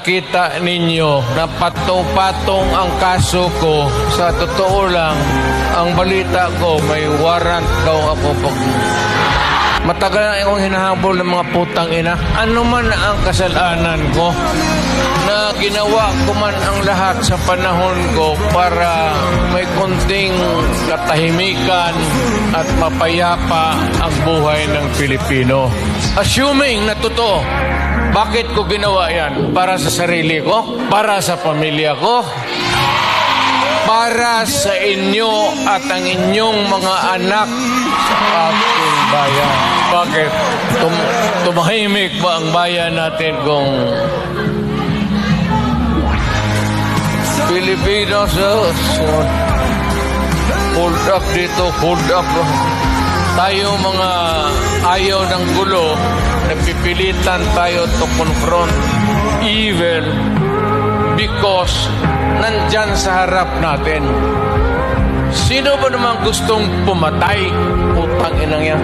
Kita ninyo na patong-patong ang kaso ko. Sa totoo lang, ang balita ko, may warrant daw ako pag... Matagal na akong hinahabol ng mga putang ina. Ano man ang kasalanan ko, na ginawa ko man ang lahat sa panahon ko para may konting katahimikan at mapayapa ang buhay ng Pilipino. Assuming na totoo, bakit ko ginawa yan? Para sa sarili ko? Para sa pamilya ko? Para sa inyo at ang inyong mga anak sa ating bayan. Bakit? Tumahimik ba ang bayan natin kung Pilipinos? Hold up dito, hold up. Tayo mga ayaw ng gulo, nagpipilitan tayo to confront evil because nandyan sa harap natin. Sino ba naman gustong pumatay? Putang inang yan.